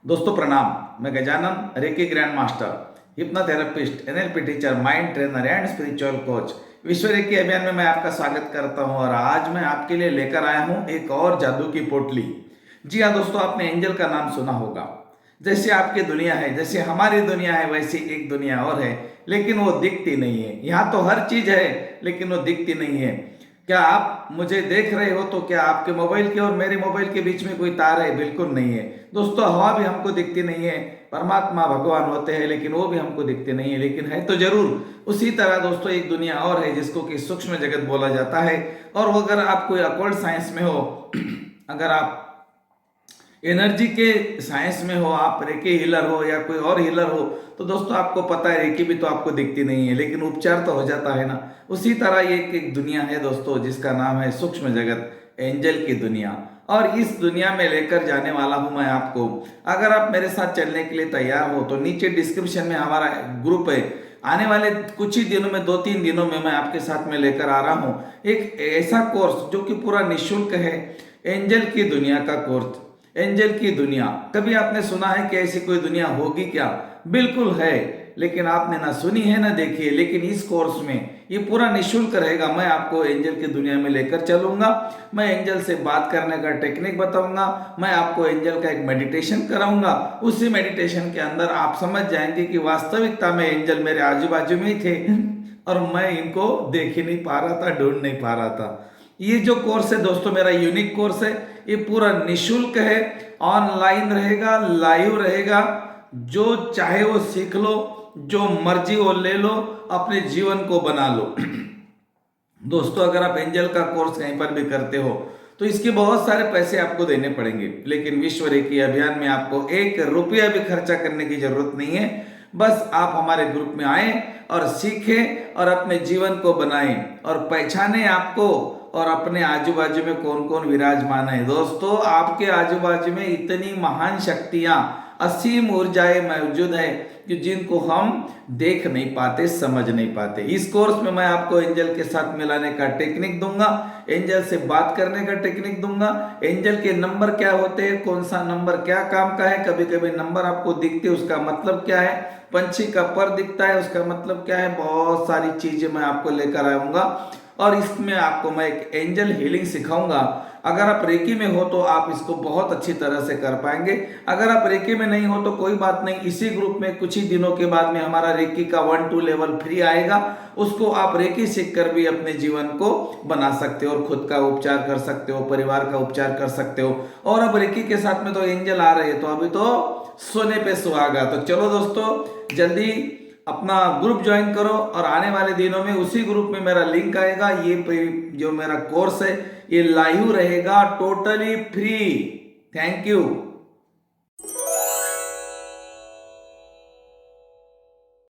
दोस्तों प्रणाम। मैं Gajanan, reiki grand master, hypnotherapist, NLP teacher, mind trainer and spiritual coach. विश्व रेकी अभियान में मैं आपका स्वागत करता हूं और आज मैं आपके लिए लेकर आया हूं एक और जादू की पोटली। जी हाँ दोस्तों, आपने एंजल का नाम सुना होगा। जैसे आपकी दुनिया है, जैसे हमारी दुनिया है, वैसी एक दुनिया और है, लेकिन वो दिखती नहीं है। यहाँ तो हर चीज है लेकिन वो दिखती नहीं है। क्या आप मुझे देख रहे हो? तो क्या आपके मोबाइल के और मेरे मोबाइल के बीच में कोई तार है? बिल्कुल नहीं है दोस्तों। हवा भी हमको दिखती नहीं है। परमात्मा भगवान होते हैं लेकिन वो भी हमको दिखते नहीं है, लेकिन है तो जरूर। उसी तरह दोस्तों एक दुनिया और है जिसको कि सूक्ष्म जगत बोला जाता है। और वो अगर आप कोई अकॉर्ड साइंस में हो, अगर आप एनर्जी के साइंस में हो, आप रेकी हीलर हो या कोई और हीलर हो, तो दोस्तों आपको पता है रेकी भी तो आपको दिखती नहीं है लेकिन उपचार तो हो जाता है ना। उसी तरह ये एक दुनिया है दोस्तों जिसका नाम है सूक्ष्म जगत, एंजल की दुनिया। और इस दुनिया में लेकर जाने वाला हूं मैं आपको। अगर आप मेरे साथ चलने के लिए तैयार हो तो नीचे डिस्क्रिप्शन में हमारा ग्रुप है। आने वाले कुछ ही दिनों में, 2-3 दिनों में मैं आपके साथ में लेकर आ रहा हूं एक ऐसा कोर्स जो कि पूरा निःशुल्क है। एंजल की दुनिया का कोर्स। एंजल की दुनिया, कभी आपने सुना है कि ऐसी कोई दुनिया होगी क्या? बिल्कुल है, लेकिन आपने ना सुनी है ना देखी है। लेकिन इस कोर्स में ये पूरा निःशुल्क रहेगा। मैं आपको एंजल की दुनिया में लेकर चलूंगा। मैं एंजल से बात करने का टेक्निक बताऊंगा। मैं आपको एंजल का एक मेडिटेशन कराऊंगा। उसी मेडिटेशन के अंदर आप समझ जाएंगे कि वास्तविकता में एंजल मेरे आजू बाजू में ही थे और मैं इनको देख ही नहीं पा रहा था, ढूंढ नहीं पा रहा था। ये जो कोर्स है दोस्तों, मेरा यूनिक कोर्स है। ये पूरा निःशुल्क है, ऑनलाइन रहेगा, लाइव रहेगा। जो चाहे वो सीख लो, जो मर्जी वो ले लो, अपने जीवन को बना लो। दोस्तों अगर आप एंजल का कोर्स कहीं पर भी करते हो तो इसके बहुत सारे पैसे आपको देने पड़ेंगे, लेकिन विश्व रेकी अभियान में आपको 1 रुपया भी खर्चा करने की जरूरत नहीं है। बस आप हमारे ग्रुप में आए और सीखें और अपने जीवन को बनाएं और पहचाने आपको और अपने आजू बाजू में कौन कौन विराजमान है। दोस्तों आपके आजू बाजू में इतनी महान शक्तियां, असीम ऊर्जाएं मौजूद है कि जिनको हम देख नहीं पाते, समझ नहीं पाते। इस कोर्स में मैं आपको एंजल के साथ मिलाने का टेक्निक दूंगा, एंजल से बात करने का टेक्निक दूंगा, एंजल के नंबर क्या होते हैं, कौन सा नंबर क्या काम का है। कभी कभी नंबर आपको दिखते उसका मतलब क्या है, पंछी का पर दिखता है उसका मतलब क्या है। बहुत सारी चीजें मैं आपको लेकर आऊंगा और इसमें आपको मैं एक एंजल हीलिंग सिखाऊंगा। अगर आप रेकी में हो तो आप इसको बहुत अच्छी तरह से कर पाएंगे। अगर आप रेकी में नहीं हो तो कोई बात नहीं, इसी ग्रुप में कुछ ही दिनों के बाद में हमारा रेकी का 1-2 लेवल फ्री आएगा। उसको आप रेकी सीख कर भी अपने जीवन को बना सकते हो और खुद का उपचार कर सकते हो, परिवार का उपचार कर सकते हो। और अब रेकी के साथ में तो एंजल आ रहे हैं तो अभी तो सोने पे सुहागा। तो चलो दोस्तों जल्दी अपना ग्रुप ज्वाइन करो और आने वाले दिनों में उसी ग्रुप में मेरा लिंक आएगा। ये जो मेरा कोर्स है ये लाइव रहेगा, टोटली फ्री। Thank you.